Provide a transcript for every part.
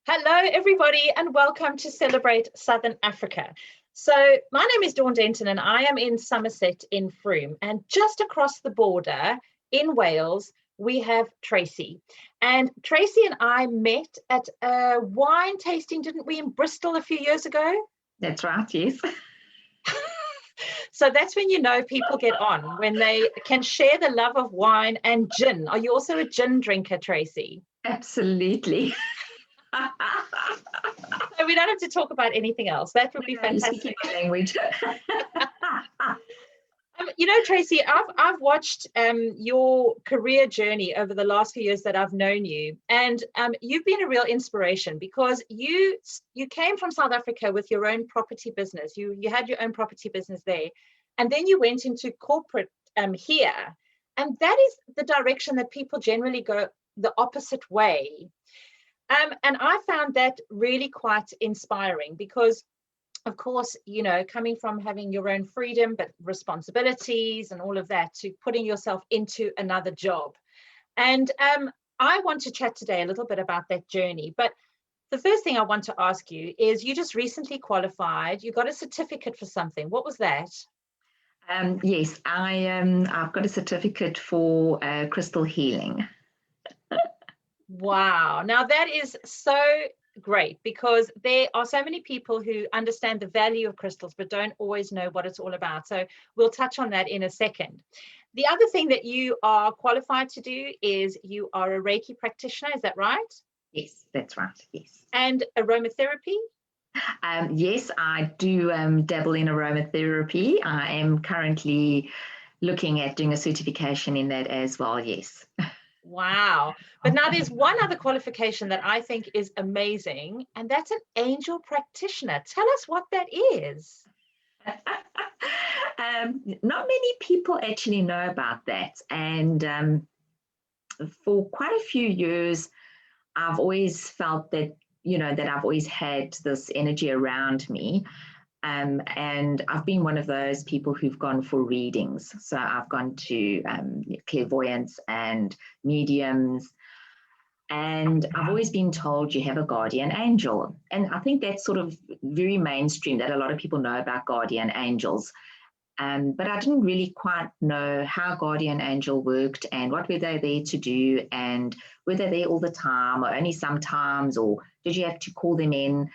Hello, everybody, and welcome to Celebrate Southern Africa. So my name is Dawn Denton, and I am in Somerset in Frome. And just across the border in Wales, we have Tracy. And Tracy and I met at a wine tasting, didn't we, in Bristol a few years ago? That's right, yes. So that's when you know people get on, when they can share the love of wine and gin. Are you also a gin drinker, Tracy? Absolutely. So we don't have to talk about anything else. That would be fantastic. Language. You know, Tracy, I've watched your career journey over the last few years that I've known you, and you've been a real inspiration because you came from South Africa with your own property business. You had your own property business there, and then you went into corporate here, and that is the direction that people generally go the opposite way. And I found that really quite inspiring because, of course, you know, coming from having your own freedom, but responsibilities and all of that, to putting yourself into another job. And I want to chat today a little bit about that journey. But the first thing I want to ask you is, you just recently qualified, you got a certificate for something. What was that? Yes, I've got a certificate for crystal healing. Wow. Now that is so great, because there are so many people who understand the value of crystals but don't always know what it's all about. So we'll touch on that in a second. The other thing that you are qualified to do is you are a Reiki practitioner. Is that right? Yes, that's right. Yes. And aromatherapy? Yes, I do dabble in aromatherapy. I am currently looking at doing a certification in that as well. Yes. Wow. But now there's one other qualification that I think is amazing, and that's an angel practitioner. Tell us what that is. Not many people actually know about that. And for quite a few years, I've always felt that, you know, that I've always had this energy around me. And I've been one of those people who've gone for readings. So I've gone to clairvoyance and mediums. And I've always been told you have a guardian angel. And I think that's sort of very mainstream, that a lot of people know about guardian angels. But I didn't really quite know how guardian angel worked and what were they there to do, and were they there all the time or only sometimes, or did you have to call them in?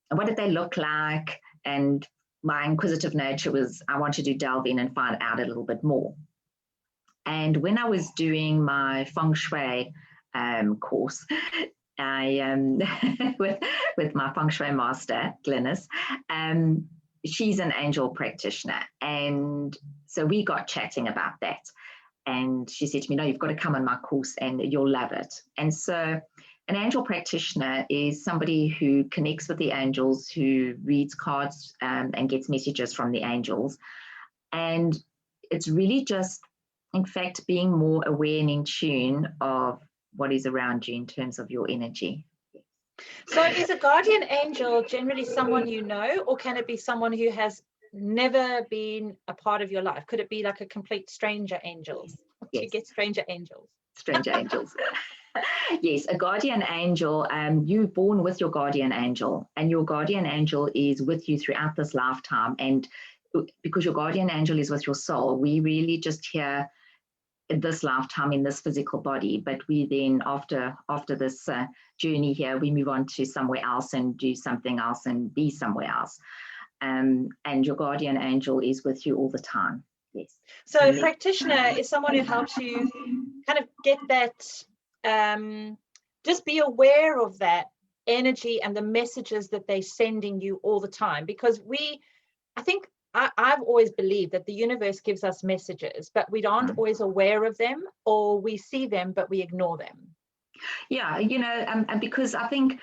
And what did they look like? And my inquisitive nature was, I wanted to delve in and find out a little bit more. And when I was doing my feng shui course, I with my feng shui master, Glynis, she's an angel practitioner. And so we got chatting about that. And she said to me, no, you've got to come on my course and you'll love it. And so an angel practitioner is somebody who connects with the angels, who reads cards and gets messages from the angels. And it's really just, in fact, being more aware and in tune of what is around you in terms of your energy. So is a guardian angel generally someone you know, or can it be someone who has never been a part of your life? Could it be like a complete stranger angels? Yes. You get stranger angels. Stranger angels. Yes, a guardian angel, you're born with your guardian angel, and your guardian angel is with you throughout this lifetime. And because your guardian angel is with your soul, we really just here in this lifetime in this physical body, but we then after this journey here, we move on to somewhere else and do something else and be somewhere else. And your guardian angel is with you all the time. Yes. So a practitioner is someone who helps you kind of get that, just be aware of that energy and the messages that they're sending you all the time. Because I think I've always believed that the universe gives us messages, but we aren't always aware of them, or we see them, but we ignore them. Yeah, you know, because I think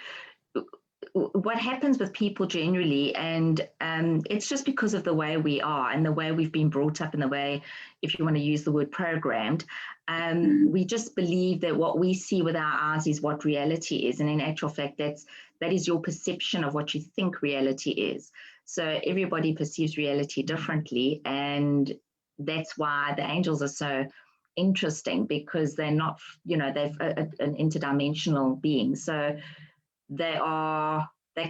what happens with people generally, and it's just because of the way we are and the way we've been brought up and the way, if you want to use the word programmed, we just believe that what we see with our eyes is what reality is. And in actual fact, that is your perception of what you think reality is. So everybody perceives reality differently. And that's why the angels are so interesting, because they're not, you know, they're an interdimensional being. So they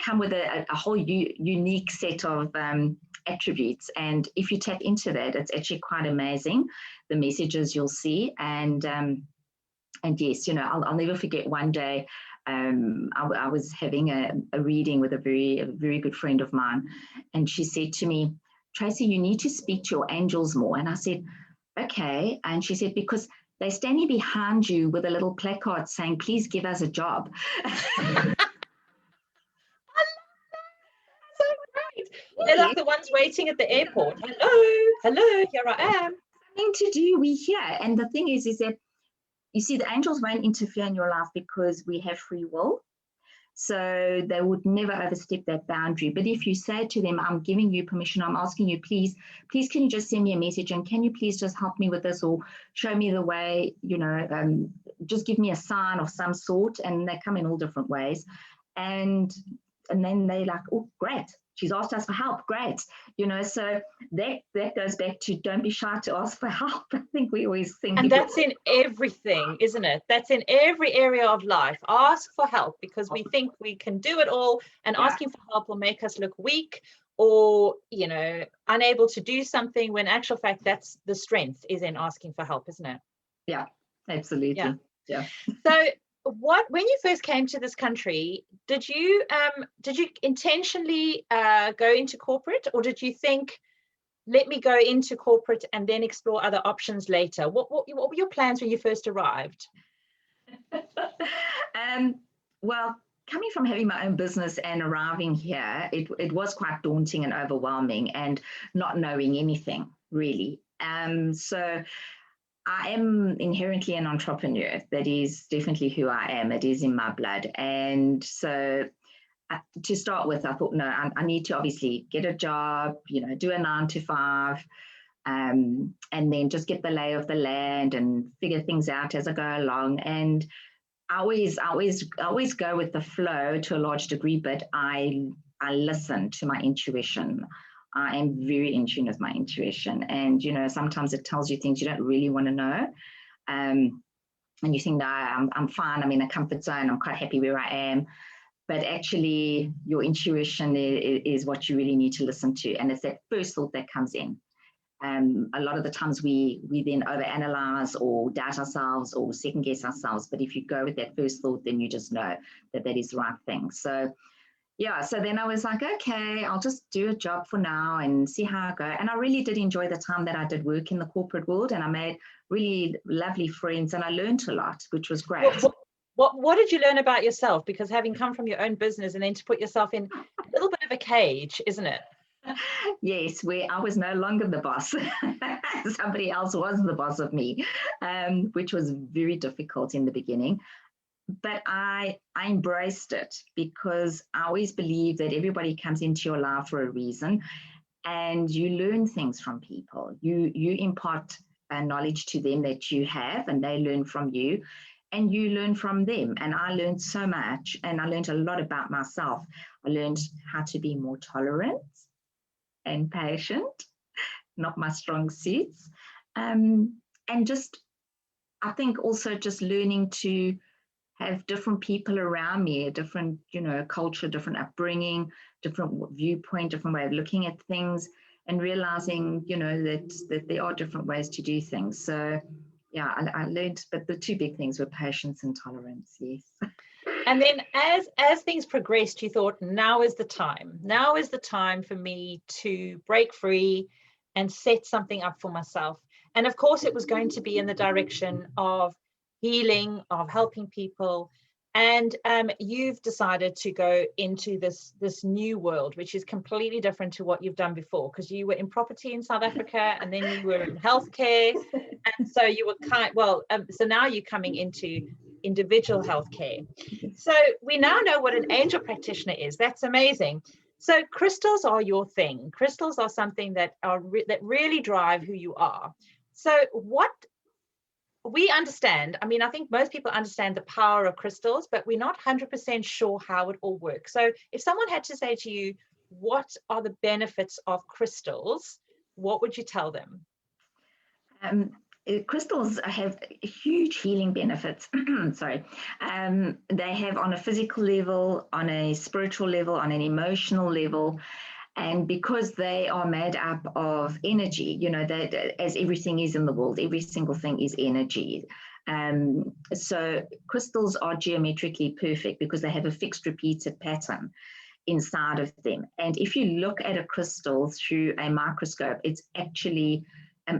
come with a whole unique set of attributes. And if you tap into that, it's actually quite amazing, the messages you'll see. And yes, you know, I'll never forget one day, I was having a reading with a very good friend of mine, and she said to me, Tracy, you need to speak to your angels more. And I said, okay. And she said, because they're standing behind you with a little placard saying, please give us a job. They're like the ones waiting at the airport. Hello, here I am. Something to do, we here. And the thing is that, you see, the angels won't interfere in your life because we have free will. So they would never overstep that boundary. But if you say to them, I'm giving you permission, I'm asking you, please, can you just send me a message? And can you please just help me with this, or show me the way, you know, just give me a sign of some sort. And they come in all different ways. And then they like, oh, great. She's asked us for help. Great. You know, so that goes back to don't be shy to ask for help. I think we always think. And that's in everything, isn't it? That's in every area of life. Ask for help because we think we can do it all, and asking for help will make us look weak or, you know, unable to do something, when in actual fact, that's the strength is in asking for help, isn't it? Yeah, absolutely. Yeah. So when you first came to this country, did you intentionally go into corporate, or did you think, let me go into corporate and then explore other options later? What were your plans when you first arrived? Well, coming from having my own business and arriving here, it was quite daunting and overwhelming, and not knowing anything really. So I am inherently an entrepreneur. That is definitely who I am. It is in my blood. And so to start with, I thought, no, I need to obviously get a job, you know, do a 9 to 5, and then just get the lay of the land and figure things out as I go along. And I always go with the flow to a large degree, but I listen to my intuition. I am very in tune with my intuition. And, you know, sometimes it tells you things you don't really want to know. And you think, no, I'm fine. I'm in a comfort zone. I'm quite happy where I am. But actually, your intuition is what you really need to listen to. And it's that first thought that comes in. A lot of the times we then overanalyze or doubt ourselves or second guess ourselves. But if you go with that first thought, then you just know that is the right thing. So yeah, so then I was like, okay, I'll just do a job for now and see how I go. And I really did enjoy the time that I did work in the corporate world, and I made really lovely friends, and I learned a lot, which was great. What did you learn about yourself? Because having come from your own business and then to put yourself in a little bit of a cage, isn't it? Yes, where I was no longer the boss. Somebody else was the boss of me, which was very difficult in the beginning. But I embraced it, because I always believe that everybody comes into your life for a reason, and you learn things from people. You impart knowledge to them that you have, and they learn from you, and you learn from them. And I learned so much, and I learned a lot about myself. I learned how to be more tolerant and patient, not my strong suits. And just, I think also just learning to have different people around me, a different, you know, culture, different upbringing, different viewpoint, different way of looking at things, and realizing, you know, that there are different ways to do things. So yeah, I learned, but the two big things were patience and tolerance. Yes. And then as things progressed, you thought, now is the time. Now is the time for me to break free and set something up for myself. And of course, it was going to be in the direction of healing, of helping people. And you've decided to go into this new world, which is completely different to what you've done before, because you were in property in South Africa, and then you were in healthcare. And so you were so now you're coming into individual healthcare. So we now know what an angel practitioner is. That's amazing. So crystals are your thing. Crystals are something that that really drive who you are. So what we understand, I mean, I think most people understand the power of crystals, but we're not 100% sure how it all works. So if someone had to say to you, what are the benefits of crystals, what would you tell them? crystals have huge healing benefits. Sorry. They have on a physical level, on a spiritual level, on an emotional level. And because they are made up of energy, you know, that as everything is in the world, every single thing is energy. So crystals are geometrically perfect because they have a fixed repeated pattern inside of them. And if you look at a crystal through a microscope, it's actually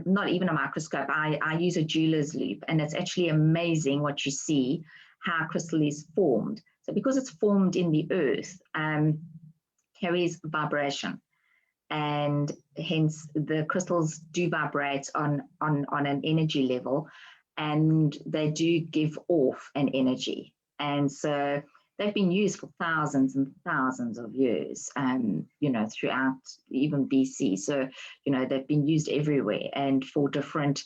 not even a microscope. I use a jeweler's loupe, and it's actually amazing what you see, how a crystal is formed. So because it's formed in the earth, carries vibration, and hence the crystals do vibrate on an energy level, and they do give off an energy. And so they've been used for thousands and thousands of years, you know, throughout even BC. So, you know, they've been used everywhere and for different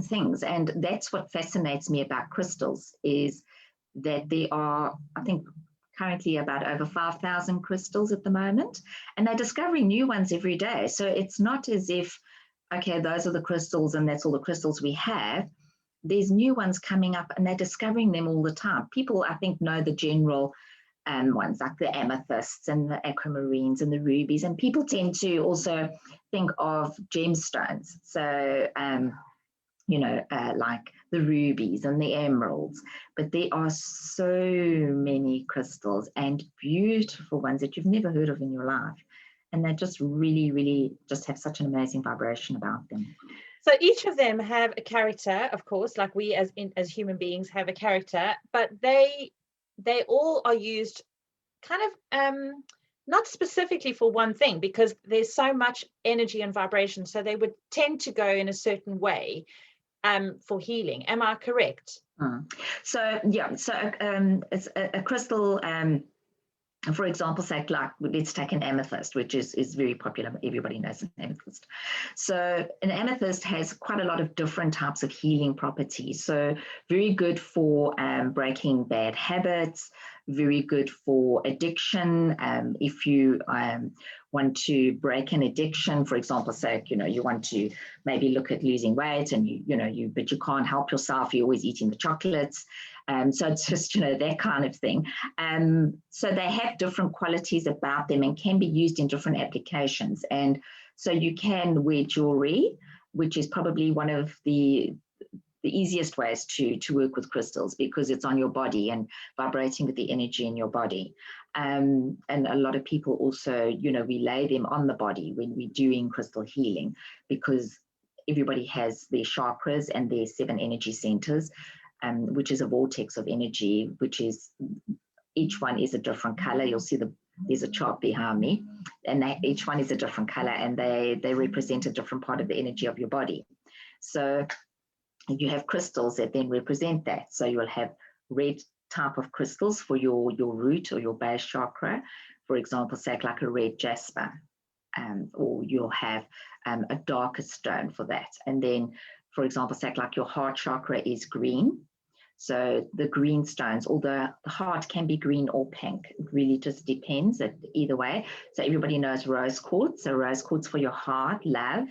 things. And that's what fascinates me about crystals, is that there are, I think, currently about over 5,000 crystals at the moment, and they're discovering new ones every day. So it's not as if, okay, those are the crystals and that's all the crystals we have. There's new ones coming up and they're discovering them all the time. People, I think, know the general ones like the amethysts and the aquamarines and the rubies, and people tend to also think of gemstones. So, you know, like the rubies and the emeralds, but there are so many crystals and beautiful ones that you've never heard of in your life. And they just really, really just have such an amazing vibration about them. So each of them have a character, of course, like we as human beings have a character, but they all are used kind of not specifically for one thing, because there's so much energy and vibration. So they would tend to go in a certain way for healing. Am I correct? So yeah, so it's a crystal. For example, say like let's take an amethyst, which is very popular. Everybody knows an amethyst. So an amethyst has quite a lot of different types of healing properties. So very good for breaking bad habits, very good for addiction. If you want to break an addiction, for example, say, you know, you want to maybe look at losing weight and but you can't help yourself, you're always eating the chocolates. So it's just, you know, that kind of thing. So they have different qualities about them and can be used in different applications. And so you can wear jewelry, which is probably one of the easiest ways to work with crystals, because it's on your body and vibrating with the energy in your body. And a lot of people also, you know, we lay them on the body when we're doing crystal healing, because everybody has their chakras and their 7 energy centers, which is a vortex of energy, which is, each one is a different color. You'll see there's a chart behind me, and each one is a different color, and they represent a different part of the energy of your body. So you have crystals that then represent that. So you'll have red type of crystals for your root or your base chakra, for example, say like a red jasper, or you'll have a darker stone for that. And then, for example, say like your heart chakra is green. So the green stones, although the heart can be green or pink, it really just depends either way. So everybody knows rose quartz. So rose quartz for your heart, love,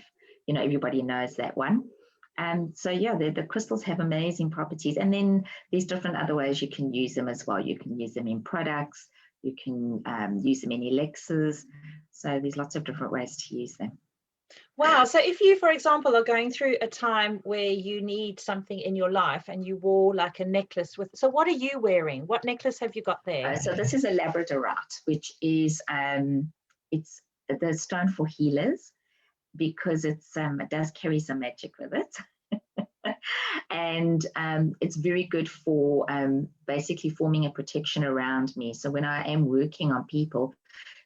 you know, everybody knows that one. So yeah, the crystals have amazing properties. And then there's different other ways you can use them as well. You can use them in products, you can use them in elixirs. So there's lots of different ways to use them. Wow. So if you, for example, are going through a time where you need something in your life and you wore like a necklace with, so what are you wearing? What necklace have you got there? So this is a labradorite, which is, it's the stone for healers, because it does carry some magic with it. And it's very good for basically forming a protection around me. So when I am working on people,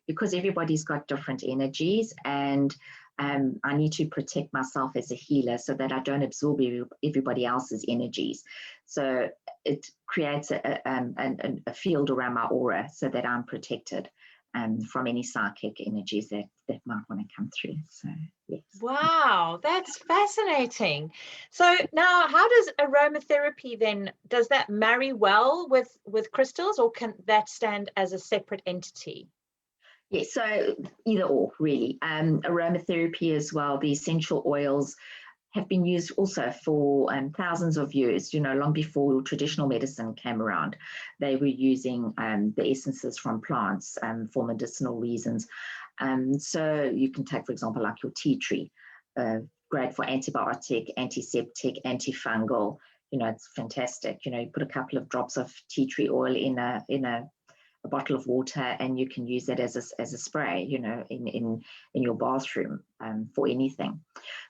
because everybody's got different energies, and I need to protect myself as a healer so that I don't absorb everybody else's energies. So it creates a field around my aura so that I'm protected from any psychic energies that might want to come through. So yes. Wow, that's fascinating. So now, how does aromatherapy then, does that marry well with crystals, or can that stand as a separate entity? Yes, so either or really. Aromatherapy as well, the essential oils have been used also for thousands of years, long before traditional medicine came around. They were using the essences from plants for medicinal reasons. So you can take, for example, like your tea tree, great for antibiotic, antiseptic, antifungal. It's fantastic. You put a couple of drops of tea tree oil in a bottle of water, and you can use that as a spray, in your bathroom for anything.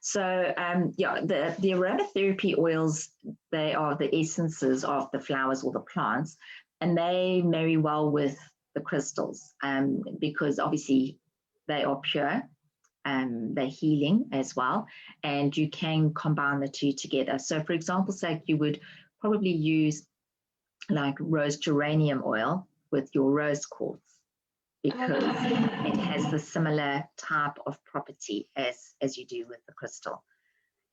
So yeah, the aromatherapy oils, they are the essences of the flowers or the plants, and they marry well with the crystals because obviously they are pure. They're healing as well, and you can combine the two together. So for example, say you would probably use like rose geranium oil with your rose quartz, because it has the similar type of property as you do with the crystal.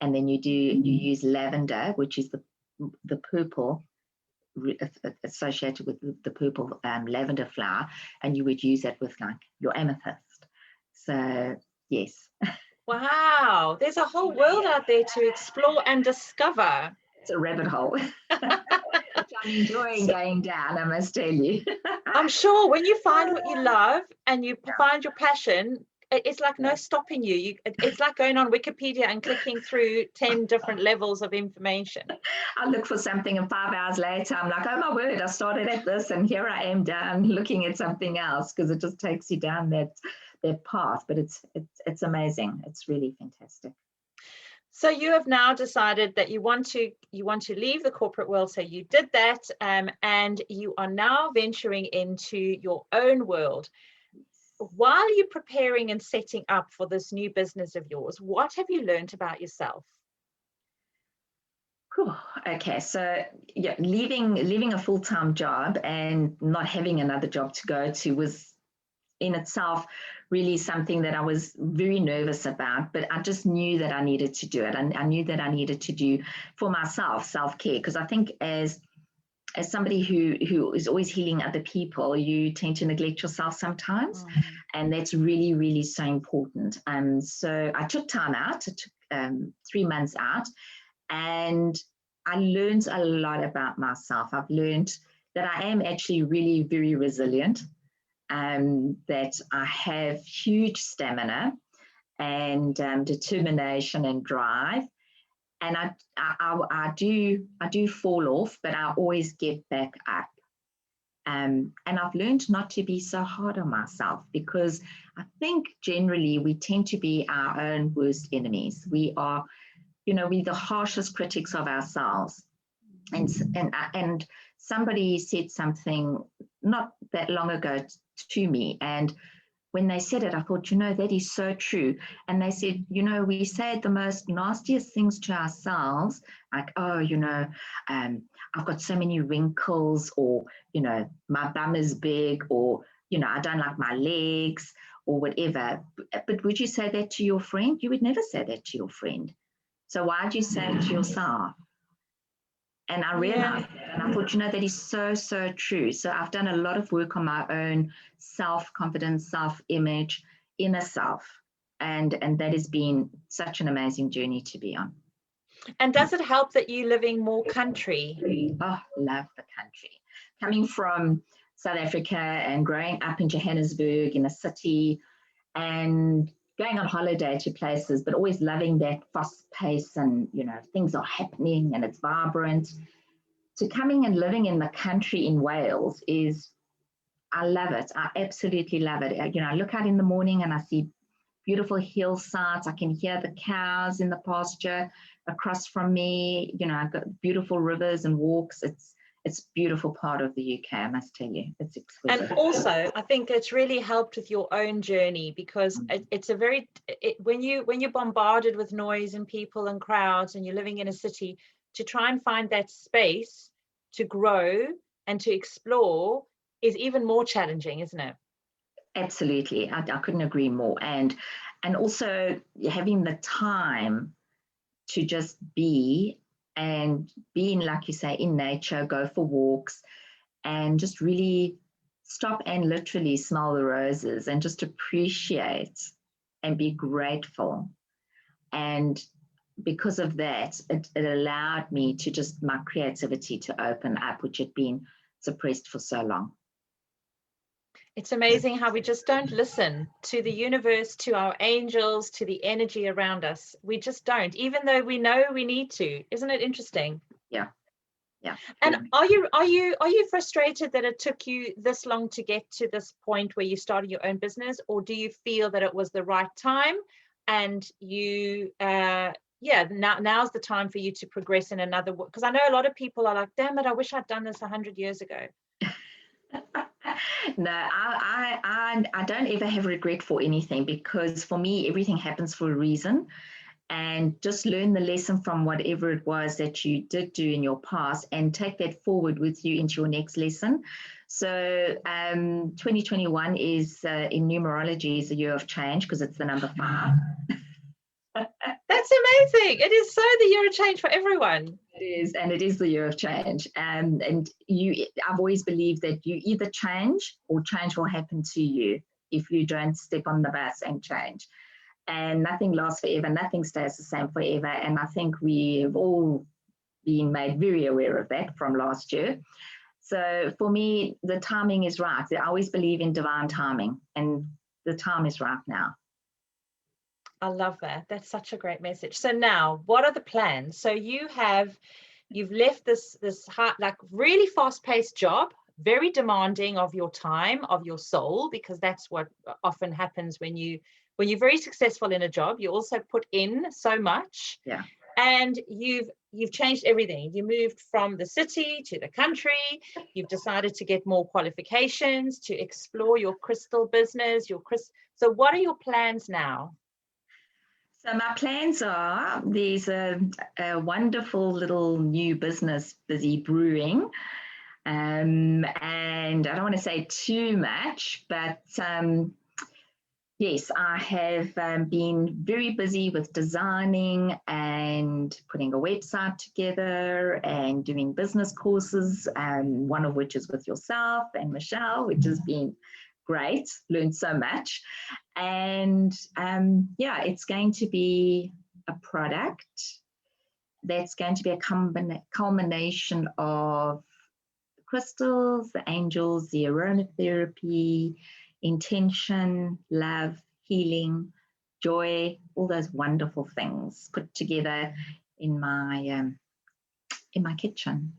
And then you use lavender, which is the purple associated with the purple lavender flower, and you would use that with like your amethyst. So yes. Wow, there's a whole world out there to explore and discover. It's a rabbit hole. I'm enjoying going down, I must tell you. I'm sure when you find what you love and you find your passion, it's like no stopping you. It's like going on Wikipedia and clicking through 10 different levels of information. I look for something and 5 hours later, I'm like, oh my word, I started at this and here I am down looking at something else, because it just takes you down that path. But it's amazing. It's really fantastic. So you have now decided that you want to leave the corporate world. So you did that, and you are now venturing into your own world. While you're preparing and setting up for this new business of yours, what have you learned about yourself? Cool. Okay, so yeah, leaving a full-time job and not having another job to go to was in itself really something that I was very nervous about, but I just knew that I needed to do it. And I knew that I needed to do for myself self-care, because I think as somebody who is always healing other people, you tend to neglect yourself sometimes. And that's really, really so important. So I took time out. I took 3 months out, and I learned a lot about myself. I've learned that I am actually really very resilient, that I have huge stamina and determination and drive. And I do fall off, but I always get back up. And I've learned not to be so hard on myself, because I think generally we tend to be our own worst enemies. We are, we're the harshest critics of ourselves. And somebody said something not that long ago to me, and when they said it, I thought, that is so true. And they said, we say the most nastiest things to ourselves, like, oh, I've got so many wrinkles, or, my bum is big, or, I don't like my legs, or whatever. But would you say that to your friend? You would never say that to your friend. So why do you say it to yourself? And I realized that, and I thought, that is so, so true. So I've done a lot of work on my own self-confidence, self-image, inner self. And that has been such an amazing journey to be on. And does it help that you're living more country? Oh, love the country. Coming from South Africa and growing up in Johannesburg in a city, and going on holiday to places, but always loving that fast pace, and things are happening and it's vibrant. So coming and living in the country in Wales I love it. I absolutely love it. I look out in the morning and I see beautiful hillsides. I can hear the cows in the pasture across from me. I've got beautiful rivers and walks. It's a beautiful part of the UK, I must tell you. It's exquisite. And also, I think it's really helped with your own journey, because it's a very, when you're bombarded with noise and people and crowds, and you're living in a city, to try and find that space to grow and to explore is even more challenging, isn't it? Absolutely. I couldn't agree more. And also having the time to just be, and being, like you say, in nature, go for walks, and just really stop and literally smell the roses and just appreciate and be grateful. And because of that, it allowed me to just my creativity to open up, which had been suppressed for so long. It's amazing how we just don't listen to the universe, to our angels, to the energy around us. We just don't, even though we know we need to. Isn't it interesting? Yeah. Yeah. And are you frustrated that it took you this long to get to this point where you started your own business, or do you feel that it was the right time and you now's the time for you to progress in another? Because I know a lot of people are like, damn it, I wish I'd done this 100 years ago. No, I don't ever have regret for anything, because for me, everything happens for a reason. And just learn the lesson from whatever it was that you did do in your past and take that forward with you into your next lesson. So 2021 is in numerology is a year of change, because it's the number 5. That's amazing. It is so the year of change for everyone. It is, and it is the year of change. And I've always believed that you either change or change will happen to you if you don't step on the bus and change. And nothing lasts forever, nothing stays the same forever. And I think we've all been made very aware of that from last year. So for me, the timing is right. I always believe in divine timing, and the time is right now. I love that. That's such a great message. So now, what are the plans? So you've left this hard, like really fast-paced job, very demanding of your time, of your soul, because that's what often happens when you're very successful in a job. You also put in so much. Yeah. And you've changed everything. You moved from the city to the country. You've decided to get more qualifications, to explore your crystal business, So what are your plans now? So my plans are, there's a wonderful little new business busy brewing. And I don't want to say too much, but yes, I have been very busy with designing and putting a website together and doing business courses, one of which is with yourself and Michelle, which has been great, learned so much. And it's going to be a product that's going to be a culmination of the crystals, the angels, the aromatherapy, intention, love, healing, joy, all those wonderful things put together in my kitchen.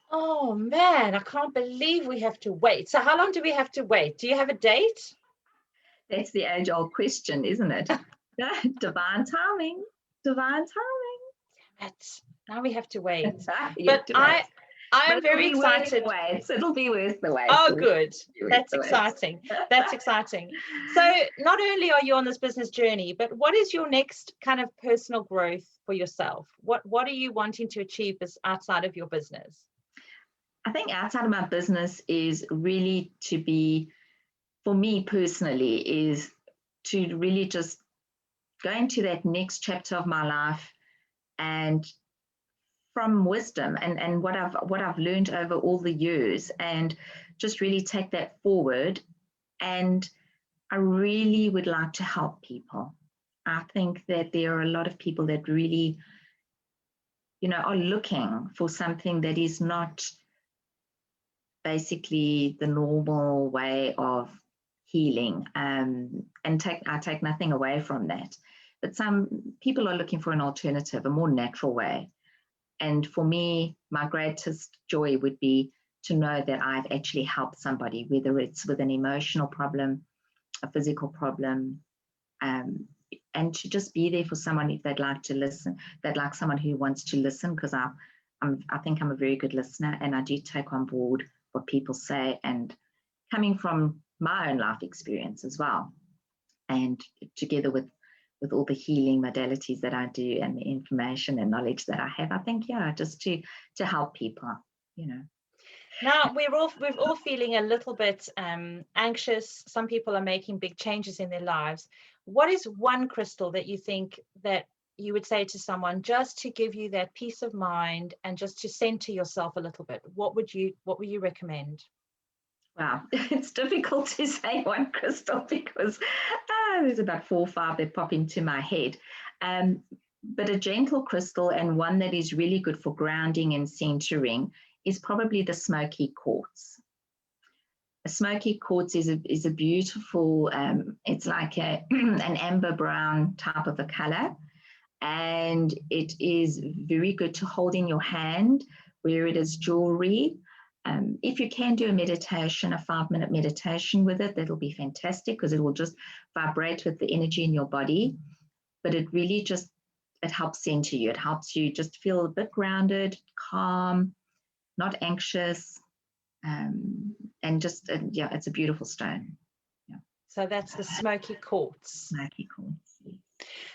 Oh man, I can't believe we have to wait. So how long do we have to wait? Do you have a date? That's the age-old question, isn't it? Divine timing. Divine timing. Damn it. Now we have to wait. But I'm very excited. It'll be worth the wait. Oh, good. That's exciting. That's exciting. So not only are you on this business journey, but what is your next kind of personal growth for yourself? What are you wanting to achieve outside of your business? I think outside of my business is really to be, for me personally, is to really just go into that next chapter of my life, and from wisdom and what I've learned over all the years, and just really take that forward. And I really would like to help people. I think that there are a lot of people that really, are looking for something that is not basically the normal way of healing. And I take nothing away from that. But some people are looking for an alternative, a more natural way. And for me, my greatest joy would be to know that I've actually helped somebody, whether it's with an emotional problem, a physical problem, and to just be there for someone if they'd like to listen, they'd like someone who wants to listen, because I think I'm a very good listener, and I do take on board what people say, and coming from my own life experience as well. And together with all the healing modalities that I do and the information and knowledge that I have, I think, just to help people, Now we're all feeling a little bit anxious. Some people are making big changes in their lives. What is one crystal that you think that you would say to someone just to give you that peace of mind and just to center yourself a little bit? What would you recommend? Wow, it's difficult to say one crystal, because there's about 4 or 5 that pop into my head. But a gentle crystal, and one that is really good for grounding and centering, is probably the smoky quartz. A smoky quartz is a beautiful, it's like an amber brown type of a color, and it is very good to hold in your hand, wear it as jewelry. If you can do a meditation, a 5-minute meditation with it, that'll be fantastic, because it will just vibrate with the energy in your body. But it really just, it helps center you. It helps you just feel a bit grounded, calm, not anxious, and just, yeah, it's a beautiful stone. Yeah. So that's the smoky quartz. Smoky quartz.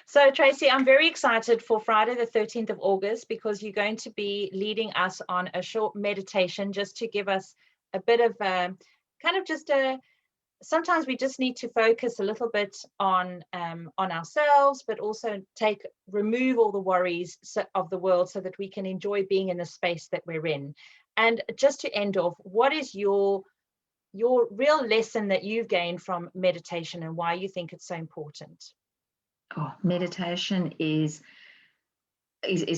So Tracy, I'm very excited for Friday the 13th of August, because you're going to be leading us on a short meditation, just to give us a bit of a kind of just a, sometimes we just need to focus a little bit on ourselves, but also remove all the worries of the world, so that we can enjoy being in the space that we're in. And just to end off, what is your real lesson that you've gained from meditation, and why you think it's so important? Oh, meditation is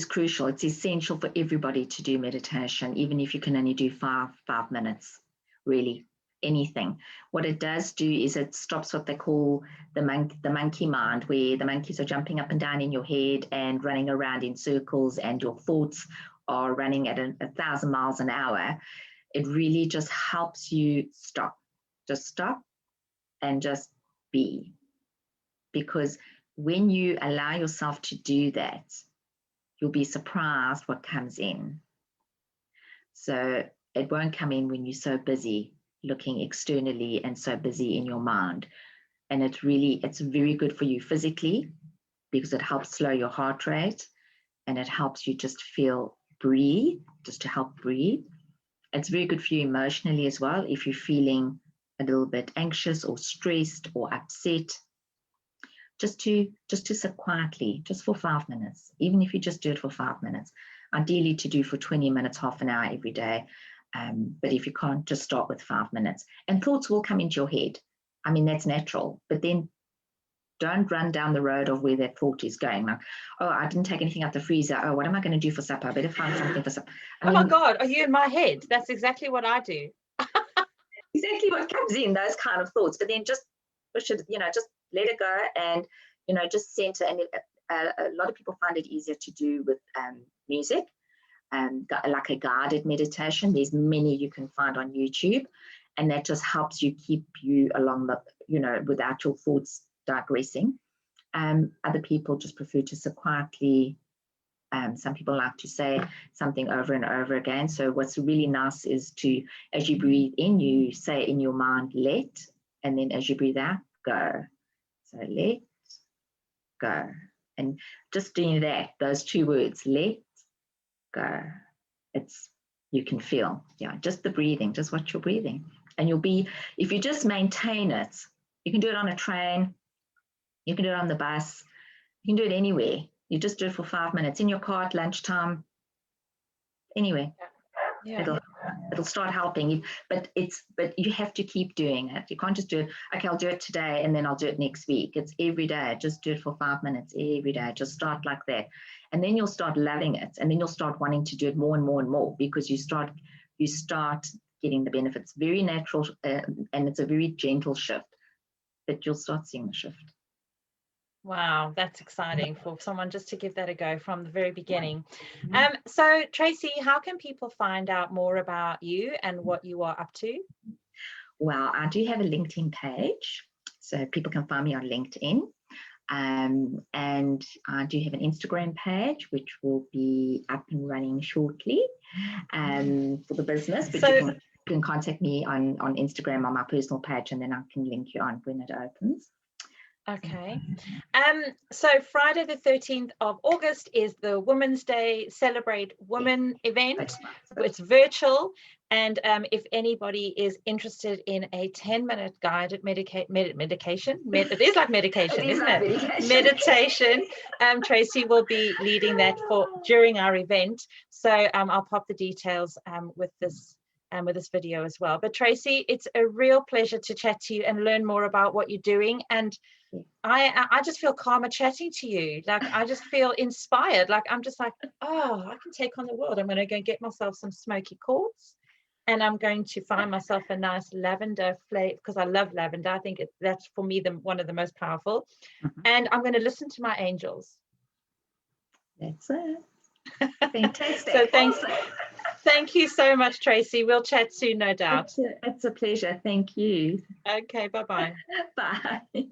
crucial. It's essential for everybody to do meditation, even if you can only do five minutes, really, anything. What it does do is it stops what they call the monkey mind, where the monkeys are jumping up and down in your head and running around in circles, and your thoughts are running at 1,000 miles an hour. It really just helps you stop. Just stop and just be. Because when you allow yourself to do that, you'll be surprised what comes in. So it won't come in when you're so busy looking externally and so busy in your mind. And it's very good for you physically, because it helps slow your heart rate, and it helps you just breathe, just to help breathe. It's very good for you emotionally as well. If you're feeling a little bit anxious or stressed or upset, just to sit quietly, just for 5 minutes, even if you just do it for 5 minutes, ideally to do for 20 minutes, half an hour every day. But if you can't, just start with 5 minutes. And thoughts will come into your head. I mean, that's natural, but then don't run down the road of where that thought is going. Like, oh, I didn't take anything out the freezer. Oh, what am I going to do for supper? I better find something for supper. My God, are you in my head? That's exactly what I do. Exactly what comes in, those kind of thoughts. But then just push it, just let it go, and, just center. And a lot of people find it easier to do with music, like a guided meditation. There's many you can find on YouTube, and that just helps you keep you along the, without your thoughts digressing. Other people just prefer to sit quietly. Some people like to say something over and over again. So what's really nice is to, as you breathe in, you say in your mind, let, and then as you breathe out, go. So let, go. And just doing that, those 2 words, let, go. You can feel, just the breathing, just watch your breathing. And if you just maintain it, you can do it on a train, you can do it on the bus, you can do it anywhere. You just do it for 5 minutes, in your car at lunchtime, anyway. Yeah. It'll start helping you, but you have to keep doing it. You can't just do it, okay, I'll do it today and then I'll do it next week. It's every day. Just do it for 5 minutes every day. Just start like that. And then you'll start loving it. And then you'll start wanting to do it more and more and more, because you start getting the benefits. Very natural, and it's a very gentle shift, but you'll start seeing the shift. Wow, that's exciting for someone just to give that a go from the very beginning. So Tracy, how can people find out more about you and what you are up to? Well, I do have a LinkedIn page, so people can find me on LinkedIn. And I do have an Instagram page, which will be up and running shortly for the business. But you can contact me on Instagram on my personal page, and then I can link you on when it opens. Okay. So Friday the 13th of August is the Women's Day Celebrate Women event. It's virtual. And if anybody is interested in a 10-minute guided medication, it is like medication, isn't it? Meditation. Tracy will be leading that during our event. So I'll pop the details with this with this video as well. But Tracy, it's a real pleasure to chat to you and learn more about what you're doing. And I just feel calmer chatting to you. Like, I just feel inspired. Like, I'm just like, oh, I can take on the world. I'm going to go get myself some smoky quartz, and I'm going to find myself a nice lavender flavor, because I love lavender. I think that's for me one of the most powerful. And I'm going to listen to my angels. That's it. Fantastic. So thank you so much, Tracy. We'll chat soon, no doubt. It's a pleasure. Thank you. Okay, bye-bye. Bye.